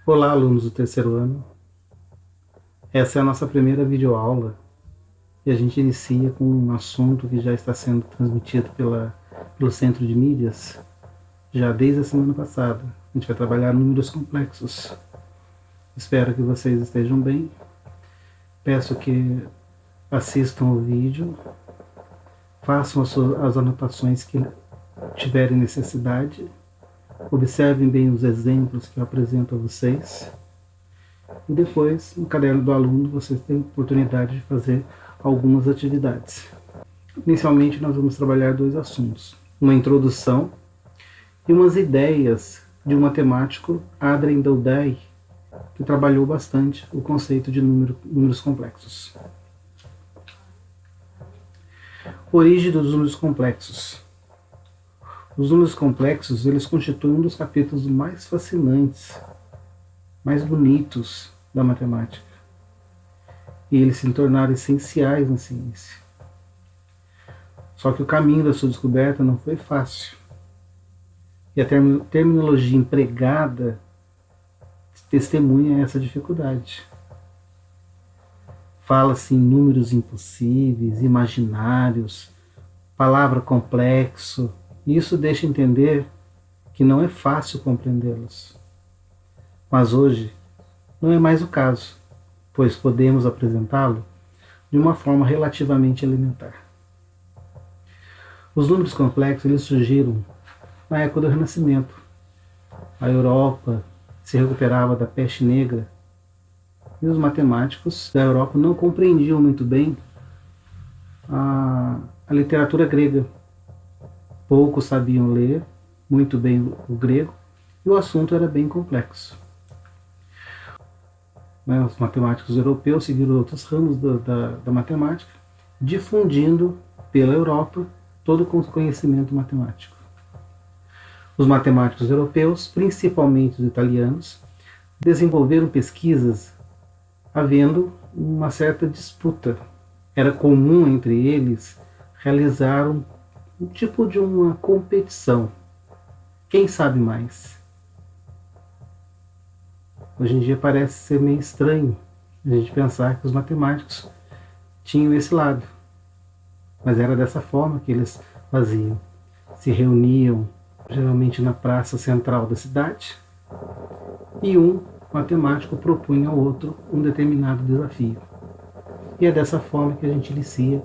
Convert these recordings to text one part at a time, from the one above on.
Olá, alunos do terceiro ano. Essa é a nossa primeira videoaula e a gente inicia com um assunto que já está sendo transmitido pelo Centro de Mídias já desde a semana passada. A gente vai trabalhar números complexos. Espero que vocês estejam bem. Peço que assistam o vídeo, façam as anotações que tiverem necessidade, observem bem os exemplos que eu apresento a vocês. E depois, no caderno do aluno, vocês têm oportunidade de fazer algumas atividades. Inicialmente, nós vamos trabalhar dois assuntos: uma introdução e umas ideias de um matemático, Adrien Daudet, que trabalhou bastante o conceito de números complexos. Origem dos números complexos. Os números complexos, eles constituem um dos capítulos mais fascinantes, mais bonitos da matemática. E eles se tornaram essenciais na ciência. Só que o caminho da sua descoberta não foi fácil. E a terminologia empregada testemunha essa dificuldade. Fala-se em números impossíveis, imaginários, palavra complexo. E isso deixa entender que não é fácil compreendê-los. Mas hoje não é mais o caso, pois podemos apresentá-lo de uma forma relativamente elementar. Os números complexos eles surgiram na época do Renascimento. A Europa se recuperava da peste negra e os matemáticos da Europa não compreendiam muito bem a literatura grega. Poucos sabiam ler muito bem o grego e o assunto era bem complexo. Os matemáticos europeus seguiram outros ramos da matemática, difundindo pela Europa todo o conhecimento matemático. Os matemáticos europeus, principalmente os italianos, desenvolveram pesquisas havendo uma certa disputa. Era comum entre eles realizar um tipo de uma competição. Quem sabe mais? Hoje em dia parece ser meio estranho a gente pensar que os matemáticos tinham esse lado. Mas era dessa forma que eles faziam. Se reuniam, geralmente na praça central da cidade, e um matemático propunha ao outro um determinado desafio. E é dessa forma que a gente inicia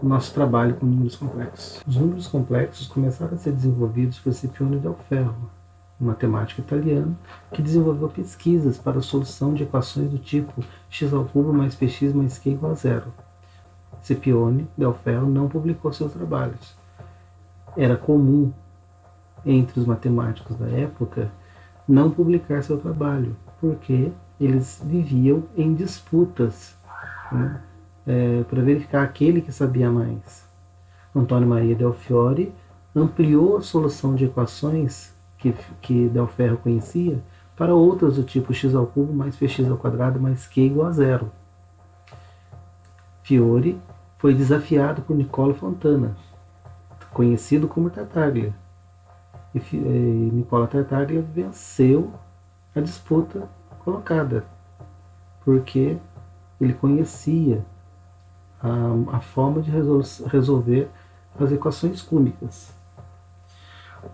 o nosso trabalho com números complexos. Os números complexos começaram a ser desenvolvidos por Scipione del Ferro, um matemático italiano que desenvolveu pesquisas para a solução de equações do tipo x² mais px mais q igual a zero. Scipione del Ferro não publicou seus trabalhos. Era comum entre os matemáticos da época não publicar seu trabalho, porque eles viviam em disputas, né, para verificar aquele que sabia mais. Antônio Maria del Fiore ampliou a solução de equações que Del Ferro conhecia para outras do tipo x² mais px² mais q igual a zero. Fiore foi desafiado por Niccolo Fontana, conhecido como Tartaglia. E Nicola Tartaglia venceu a disputa colocada, porque ele conhecia a forma de resolver as equações cúbicas.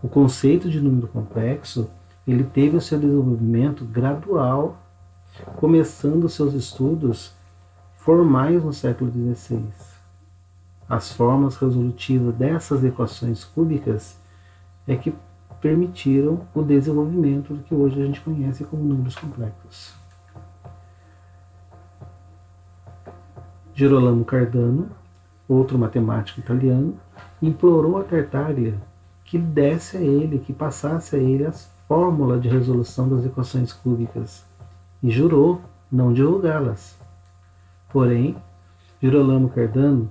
O conceito de número complexo ele teve o seu desenvolvimento gradual, começando seus estudos formais no século XVI. As formas resolutivas dessas equações cúbicas é que permitiram o desenvolvimento do que hoje a gente conhece como números complexos. Girolamo Cardano, outro matemático italiano, implorou a Tartaglia que desse a ele, que passasse a ele as fórmulas de resolução das equações cúbicas e jurou não divulgá-las. Porém, Girolamo Cardano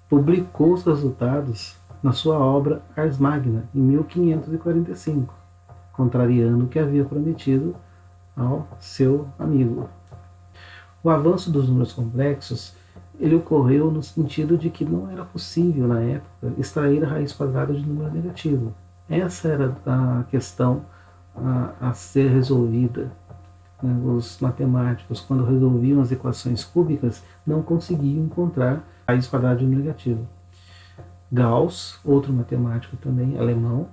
publicou os resultados na sua obra Ars Magna, em 1545, contrariando o que havia prometido ao seu amigo. O avanço dos números complexos ele ocorreu no sentido de que não era possível, na época, extrair a raiz quadrada de número negativo. Essa era a questão a ser resolvida. Os matemáticos, quando resolviam as equações cúbicas, não conseguiam encontrar a raiz quadrada de um negativo. Gauss, outro matemático também, alemão,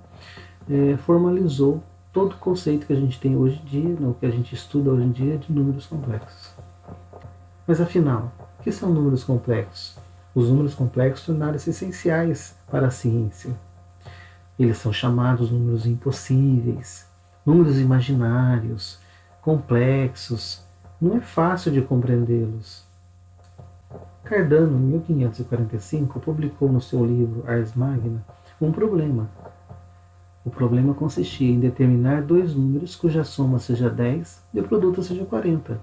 formalizou todo o conceito que a gente tem hoje em dia, o que a gente estuda hoje em dia, de números complexos. Mas afinal, o que são números complexos? Os números complexos tornaram-se essenciais para a ciência. Eles são chamados números impossíveis, números imaginários, complexos. Não é fácil de compreendê-los. Cardano, em 1545, publicou no seu livro Ars Magna um problema. O problema consistia em determinar dois números cuja soma seja 10 e o produto seja 40.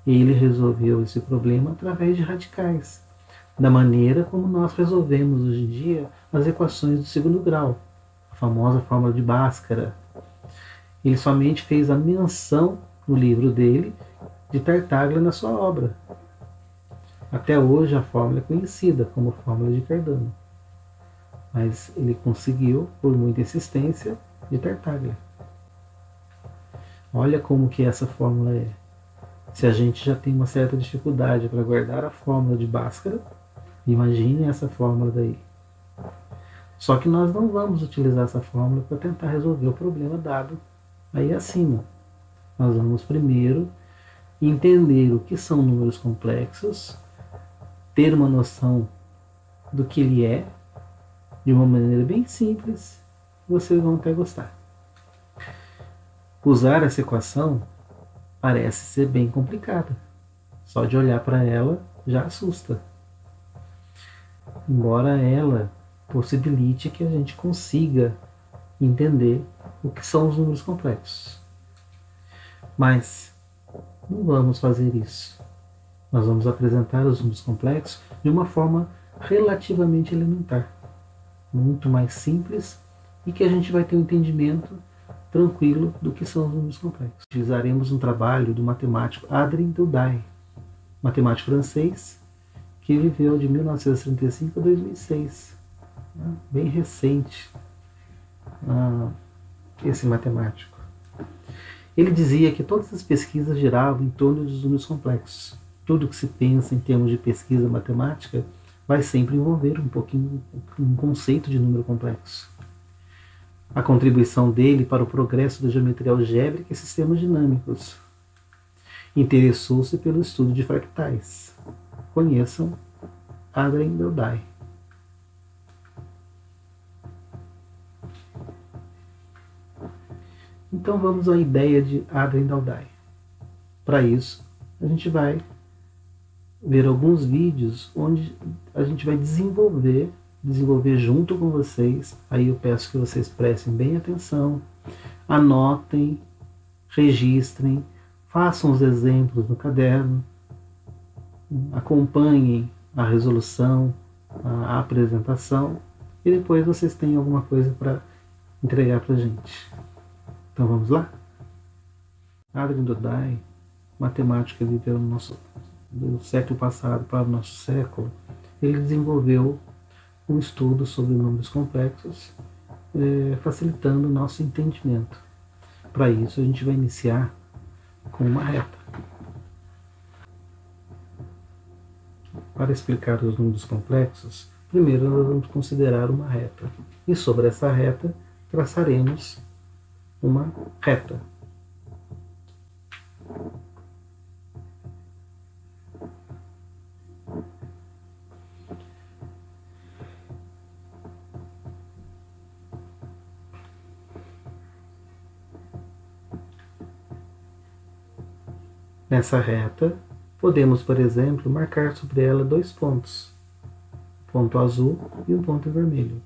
E ele resolveu esse problema através de radicais, da maneira como nós resolvemos hoje em dia as equações do segundo grau, a famosa fórmula de Bhaskara. Ele somente fez a menção no livro dele de Tartaglia na sua obra. Até hoje a fórmula é conhecida como fórmula de Cardano, mas ele conseguiu, por muita insistência, de Tartaglia. Olha como que essa fórmula é. Se a gente já tem uma certa dificuldade para guardar a fórmula de Bhaskara, imagine essa fórmula daí. Só que nós não vamos utilizar essa fórmula para tentar resolver o problema dado aí acima. Nós vamos primeiro entender o que são números complexos, ter uma noção do que ele é, de uma maneira bem simples, vocês vão até gostar. Usar essa equação parece ser bem complicada. Só de olhar para ela já assusta. Embora ela possibilite que a gente consiga entender o que são os números complexos. Mas não vamos fazer isso. Nós vamos apresentar os números complexos de uma forma relativamente elementar, muito mais simples, e que a gente vai ter um entendimento tranquilo do que são os números complexos. Utilizaremos um trabalho do matemático Adrien Dodai, matemático francês, que viveu de 1935 a 2006, bem recente, esse matemático. Ele dizia que todas as pesquisas giravam em torno dos números complexos. Tudo que se pensa em termos de pesquisa matemática vai sempre envolver um pouquinho um conceito de número complexo. A contribuição dele para o progresso da geometria algébrica e sistemas dinâmicos. Interessou-se pelo estudo de fractais. Conheçam Adrien Dodai. Então vamos à ideia de Adrien Dodai. Para isso, a gente vai ver alguns vídeos onde a gente vai desenvolver junto com vocês. Aí eu peço que vocês prestem bem atenção, anotem, registrem, façam os exemplos no caderno, acompanhem a resolução, a apresentação, e depois vocês têm alguma coisa para entregar para a gente. Então vamos lá? Adrien Dodai, matemático que viveu no do século passado para o nosso século, ele desenvolveu um estudo sobre números complexos, facilitando o nosso entendimento. Para isso, a gente vai iniciar com uma reta. Para explicar os números complexos, primeiro nós vamos considerar uma reta. E sobre essa reta, traçaremos uma reta. Nessa reta, podemos, por exemplo, marcar sobre ela dois pontos, um ponto azul e um ponto vermelho.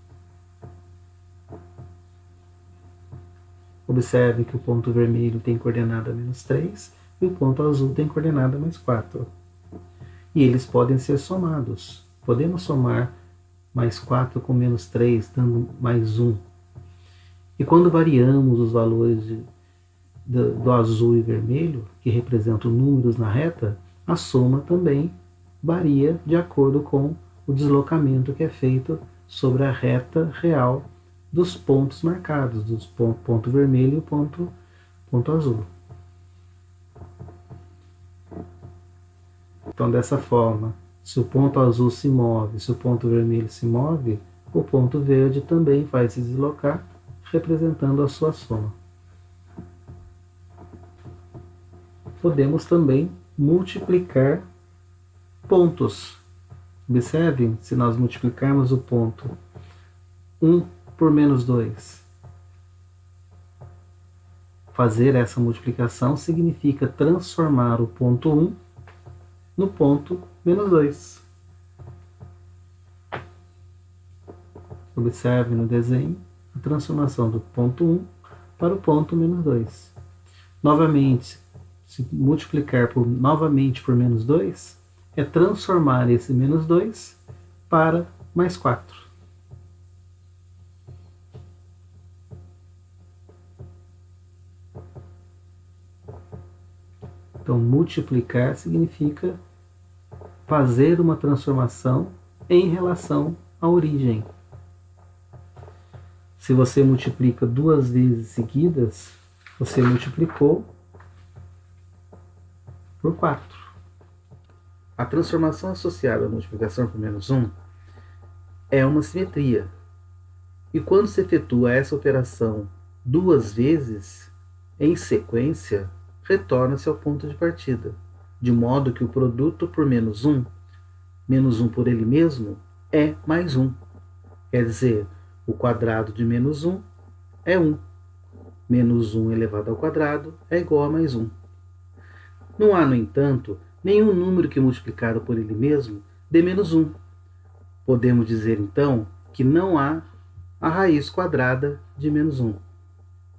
Observe que o ponto vermelho tem coordenada -3 e o ponto azul tem coordenada +4. E eles podem ser somados. Podemos somar +4 com -3, dando +1. E quando variamos os valores do azul e vermelho, que representam números na reta, a soma também varia de acordo com o deslocamento que é feito sobre a reta real dos pontos marcados, dos ponto vermelho e ponto azul. Então, dessa forma, se o ponto azul se move, se o ponto vermelho se move, o ponto verde também vai se deslocar, representando a sua soma. Podemos também multiplicar pontos. Observem, se nós multiplicarmos o ponto 1 por menos 2, fazer essa multiplicação significa transformar o ponto 1 no ponto menos 2. Observe no desenho a transformação do ponto 1 para o ponto menos 2. Novamente, se multiplicar novamente por menos 2, é transformar esse menos 2 para mais 4. Então, multiplicar significa fazer uma transformação em relação à origem. Se você multiplica 2 vezes seguidas, você multiplicou por 4. A transformação associada à multiplicação por menos 1 é uma simetria. E quando se efetua essa operação 2 vezes, em sequência, retorna-se ao ponto de partida, de modo que o produto por menos 1 por ele mesmo, é mais 1. Quer dizer, o quadrado de menos 1 é 1. Menos 1 elevado ao quadrado é igual a mais 1. Não há, no entanto, nenhum número que multiplicado por ele mesmo dê menos 1. Podemos dizer, então, que não há a raiz quadrada de menos 1.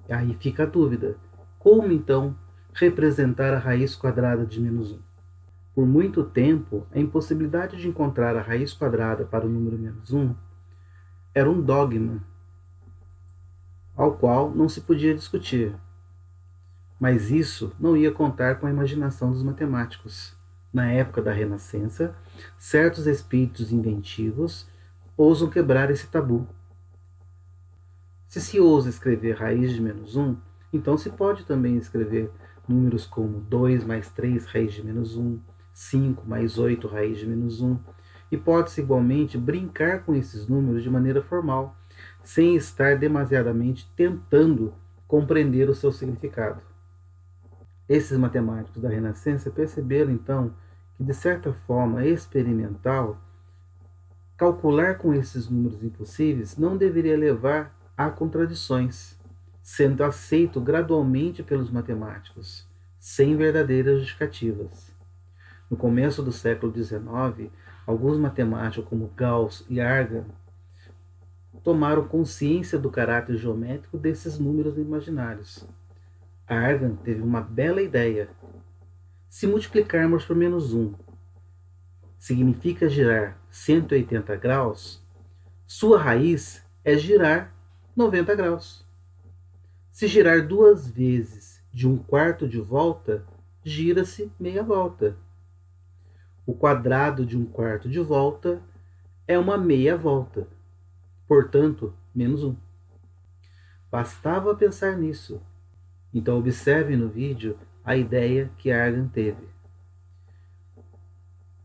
E aí fica a dúvida. Como, então, representar a raiz quadrada de menos 1? Por muito tempo, a impossibilidade de encontrar a raiz quadrada para o número menos 1 era um dogma, ao qual não se podia discutir. Mas isso não ia contar com a imaginação dos matemáticos. Na época da Renascença, certos espíritos inventivos ousam quebrar esse tabu. Se ousa escrever raiz de menos 1, então se pode também escrever números como 2 mais 3 raiz de menos 1, 5 mais 8 raiz de menos 1, e pode-se igualmente brincar com esses números de maneira formal, sem estar demasiadamente tentando compreender o seu significado. Esses matemáticos da Renascença perceberam, então, que, de certa forma experimental, calcular com esses números impossíveis não deveria levar a contradições, sendo aceito gradualmente pelos matemáticos, sem verdadeiras justificativas. No começo do século XIX, alguns matemáticos como Gauss e Argand tomaram consciência do caráter geométrico desses números imaginários. Argand teve uma bela ideia. Se multiplicarmos por menos 1 significa girar 180 graus, sua raiz é girar 90 graus. Se girar 2 vezes de 1/4 de volta, gira-se meia volta. O quadrado de 1/4 de volta é uma meia volta. Portanto, menos 1. Bastava pensar nisso. Então observe no vídeo a ideia que Argand teve.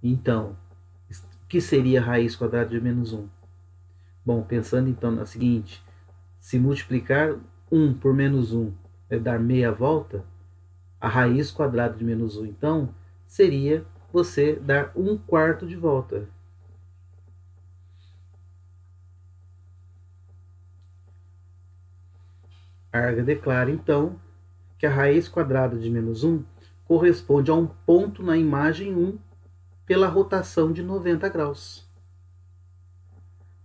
Então, o que seria a raiz quadrada de menos 1? Bom, pensando então na seguinte, se multiplicar 1 por menos 1 é dar meia volta, a raiz quadrada de menos 1, então, seria você dar 1/4 de volta. Argand declara, então, que a raiz quadrada de menos 1 corresponde a um ponto na imagem 1 pela rotação de 90 graus.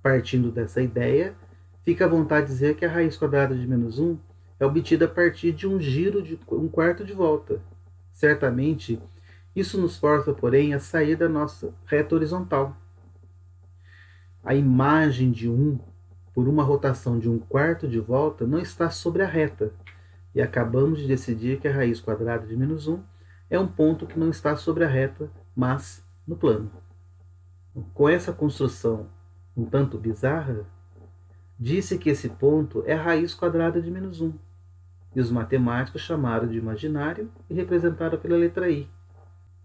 Partindo dessa ideia, fica à vontade de dizer que a raiz quadrada de menos 1 é obtida a partir de um giro de 1/4 de volta. Certamente, isso nos força, porém, a sair da nossa reta horizontal. A imagem de 1 por uma rotação de 1/4 de volta não está sobre a reta, e acabamos de decidir que a raiz quadrada de menos 1 é um ponto que não está sobre a reta, mas no plano. Com essa construção um tanto bizarra, disse que esse ponto é a raiz quadrada de menos 1, e os matemáticos chamaram de imaginário e representaram pela letra I.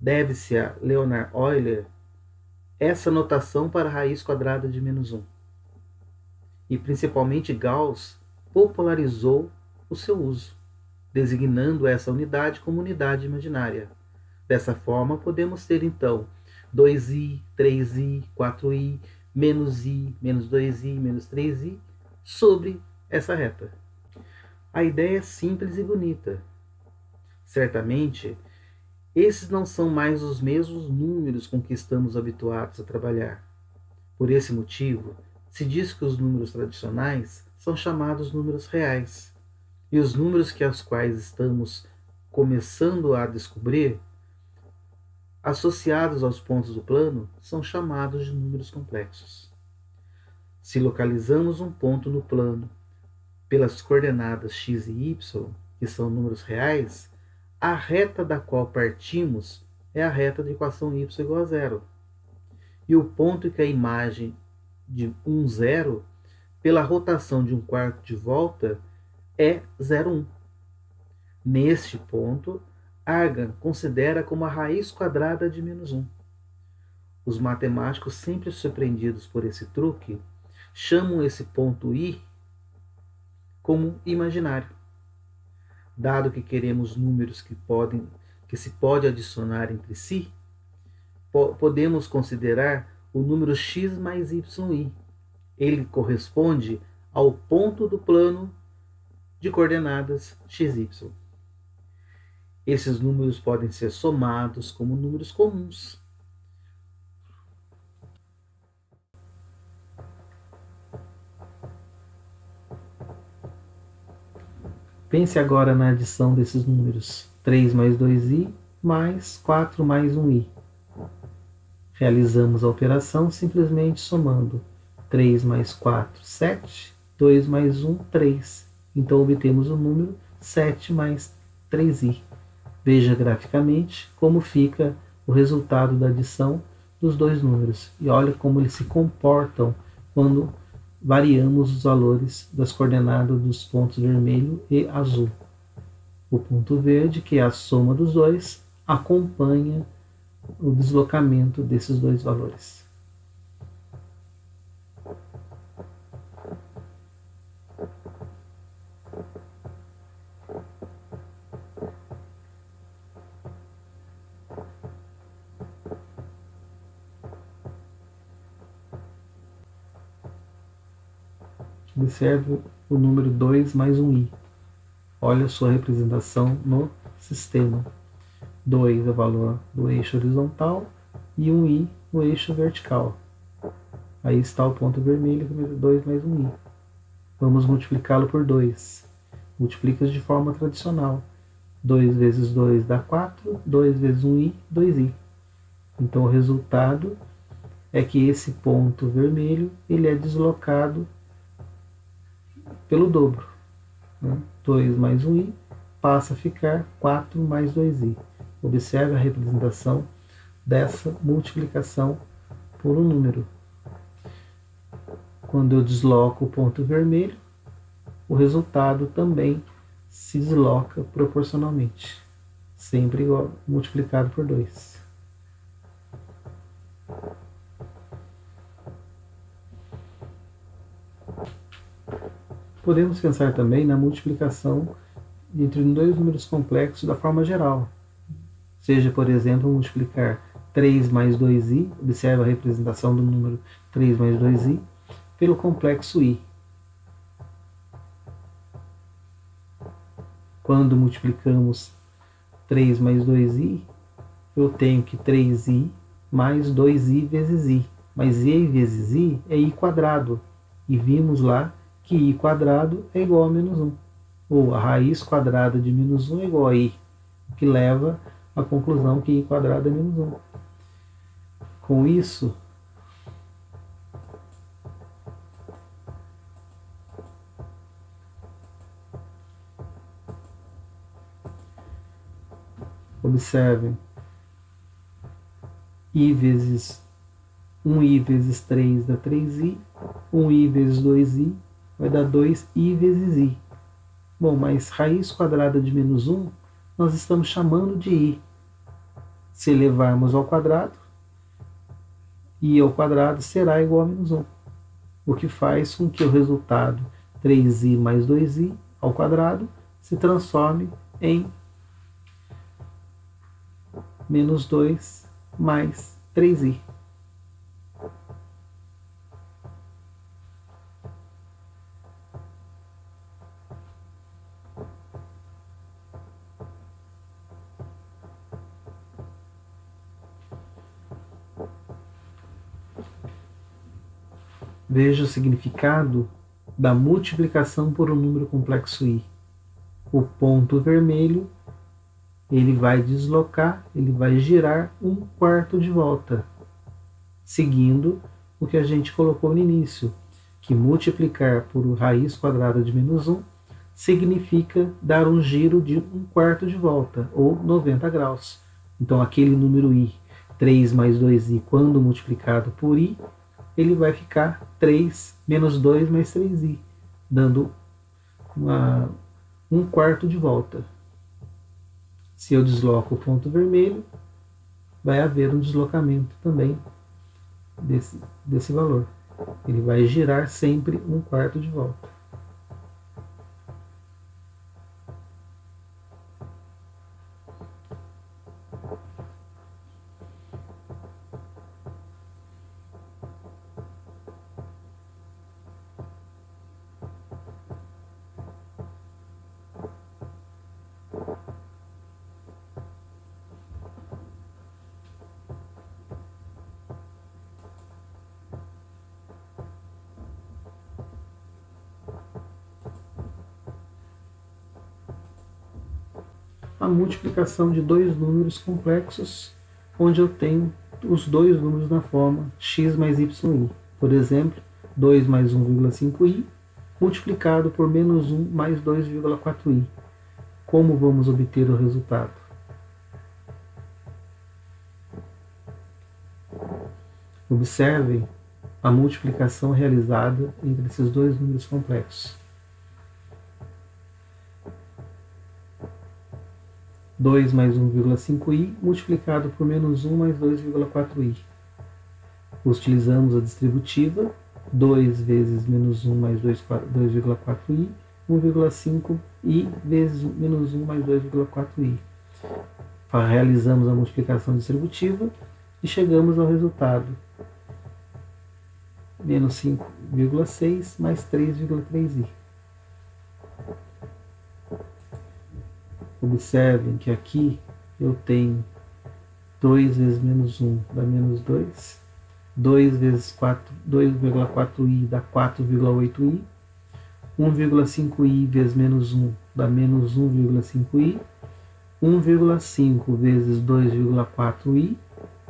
Deve-se a Leonhard Euler essa notação para a raiz quadrada de menos 1. E principalmente Gauss popularizou o seu uso, designando essa unidade como unidade imaginária. Dessa forma, podemos ter então 2i, 3i, 4i, i, menos 2i, menos 3i, sobre essa reta. A ideia é simples e bonita. Certamente, esses não são mais os mesmos números com que estamos habituados a trabalhar. Por esse motivo, se diz que os números tradicionais são chamados números reais, e os números que aos quais estamos começando a descobrir, associados aos pontos do plano, são chamados de números complexos. Se localizamos um ponto no plano pelas coordenadas x e y, que são números reais, a reta da qual partimos é a reta da equação y igual a zero. E o ponto que a imagem de 1, 0, pela rotação de 1/4 de volta, é 0, 1. Neste ponto, Argand considera como a raiz quadrada de menos 1. Os matemáticos, sempre surpreendidos por esse truque, chamam esse ponto I como imaginário. Dado que queremos números que se pode adicionar entre si, podemos considerar o número x mais yi. Ele corresponde ao ponto do plano de coordenadas xy. Esses números podem ser somados como números comuns. Pense agora na adição desses números: 3 mais 2i mais 4 mais 1i. Realizamos a operação simplesmente somando 3 mais 4, 7, 2 mais 1, 3. Então obtemos o número 7 mais 3i. Veja graficamente como fica o resultado da adição dos dois números. E olha como eles se comportam quando variamos os valores das coordenadas dos pontos vermelho e azul. O ponto verde, que é a soma dos dois, acompanha o deslocamento desses dois valores. Observe o número 2 mais 1i. Olha a sua representação no sistema. 2 é o valor do eixo horizontal e 1i no eixo vertical. Aí está o ponto vermelho, que é 2 mais 1i. Vamos multiplicá-lo por 2. Multiplica de forma tradicional. 2 vezes 2 dá 4, 2 vezes 1i, 2i. Então o resultado é que esse ponto vermelho ele é deslocado pelo dobro. 2 mais 1i passa a ficar 4 mais 2i. Observe a representação dessa multiplicação por um número. Quando eu desloco o ponto vermelho, o resultado também se desloca proporcionalmente, sempre igual, multiplicado por 2. Podemos pensar também na multiplicação entre dois números complexos da forma geral. Seja, por exemplo, multiplicar 3 mais 2i, observe a representação do número 3 mais 2i, pelo complexo i. Quando multiplicamos 3 mais 2i, eu tenho que 3i mais 2i vezes i. Mas i vezes i é i quadrado. E vimos lá que i quadrado é igual a menos 1. Ou a raiz quadrada de menos 1 é igual a i, o que leva à conclusão que i quadrado é menos 1. Com isso, observem, i vezes 1i vezes 3 dá 3i, 1i vezes 2i vai dar 2i vezes i. Bom, mas raiz quadrada de menos 1, nós estamos chamando de i. Se elevarmos ao quadrado, i ao quadrado será igual a menos 1. O que faz com que o resultado 3i mais 2i ao quadrado se transforme em menos 2 mais 3i. Veja o significado da multiplicação por um número complexo i. O ponto vermelho, ele vai deslocar, ele vai girar 1/4 de volta, seguindo o que a gente colocou no início, que multiplicar por raiz quadrada de menos 1 significa dar um giro de 1/4 de volta, ou 90 graus. Então aquele número i, 3 mais 2i, quando multiplicado por i, ele vai ficar 3 menos 2 mais 3i, dando 1/4 de volta. Se eu desloco o ponto vermelho, vai haver um deslocamento também desse valor. Ele vai girar sempre 1/4 de volta. A multiplicação de dois números complexos, onde eu tenho os dois números na forma x mais y. Por exemplo, 2 mais 1,5i multiplicado por menos 1 mais 2,4i. Como vamos obter o resultado? Observem a multiplicação realizada entre esses dois números complexos. 2 mais 1,5i multiplicado por menos 1 mais 2,4i. Utilizamos a distributiva, 2 vezes menos 1 mais 2,4i, 1,5i vezes menos 1 mais 2,4i. Realizamos a multiplicação distributiva e chegamos ao resultado menos 5,6 mais 3,3i. Observem que aqui eu tenho 2 vezes menos 1 dá menos 2, 2 vezes 2,4i dá 4,8i, 1,5i vezes menos 1 dá menos 1,5i, 1,5 vezes 2,4i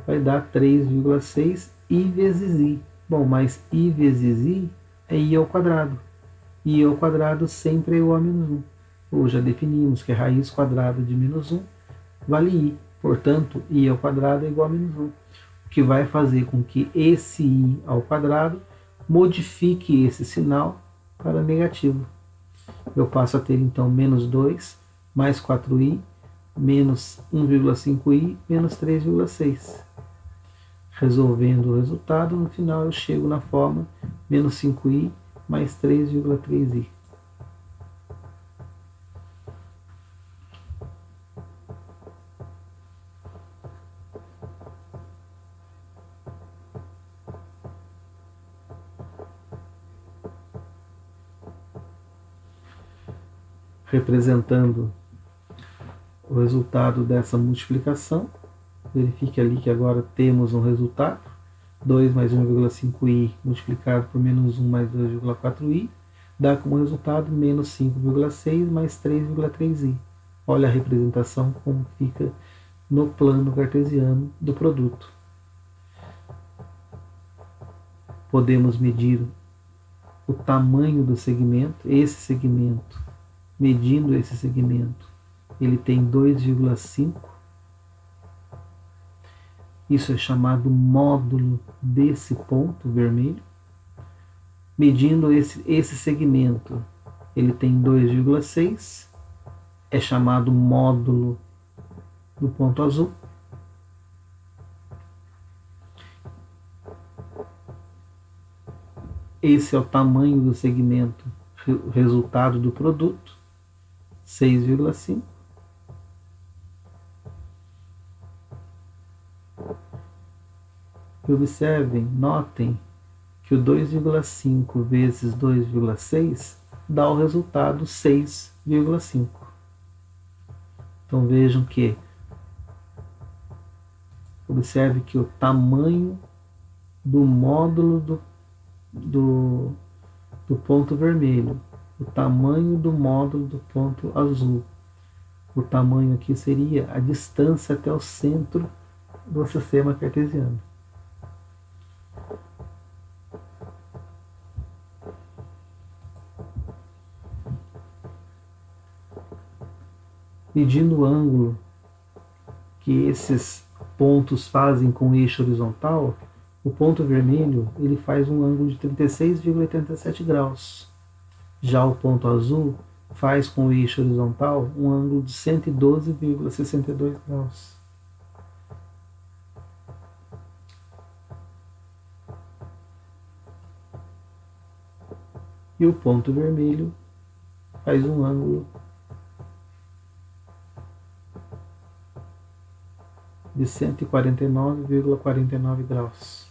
vai dar 3,6 i vezes i. Bom, mas i vezes i é i ao quadrado. I ao quadrado sempre é igual a menos 1. Ou já definimos que a raiz quadrada de menos 1 vale i. Portanto, i ao quadrado é igual a menos 1. O que vai fazer com que esse i ao quadrado modifique esse sinal para negativo. Eu passo a ter então menos 2 mais 4i menos 1,5i menos 3,6. Resolvendo o resultado, no final eu chego na forma menos 5i mais 3,3i. Representando o resultado dessa multiplicação, verifique ali que agora temos um resultado, 2 mais 1,5i multiplicado por menos 1 mais 2,4i, dá como resultado menos 5,6 mais 3,3i. Olha a representação como fica no plano cartesiano do produto. Podemos medir o tamanho do segmento, medindo esse segmento, ele tem 2,5. Isso é chamado módulo desse ponto vermelho. medindo esse segmento. Ele tem 2,6, é chamado módulo do ponto azul. Esse é o tamanho do segmento, resultado do produto, 6,5. Observem, notem que o 2,5 vezes 2,6 dá o resultado 6,5. Então vejam que, observe que o tamanho do módulo do ponto vermelho, o tamanho do módulo do ponto azul, o tamanho aqui seria a distância até o centro do sistema cartesiano. Medindo o ângulo que esses pontos fazem com o eixo horizontal, o ponto vermelho ele faz um ângulo de 36,87 graus. Já o ponto azul faz com o eixo horizontal um ângulo de 112,62 graus. E o ponto vermelho faz um ângulo de 149,49 graus.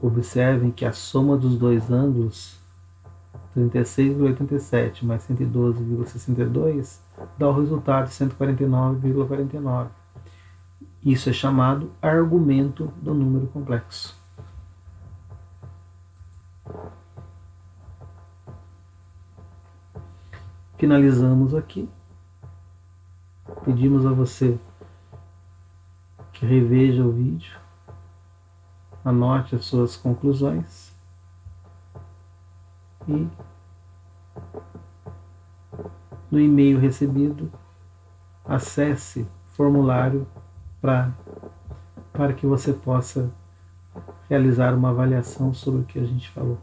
Observem que a soma dos dois ângulos, 36,87 mais 112,62, dá o resultado de 149,49. Isso é chamado argumento do número complexo. Finalizamos aqui. Pedimos a você que reveja o vídeo, anote as suas conclusões e no e-mail recebido acesse o formulário para que você possa realizar uma avaliação sobre o que a gente falou.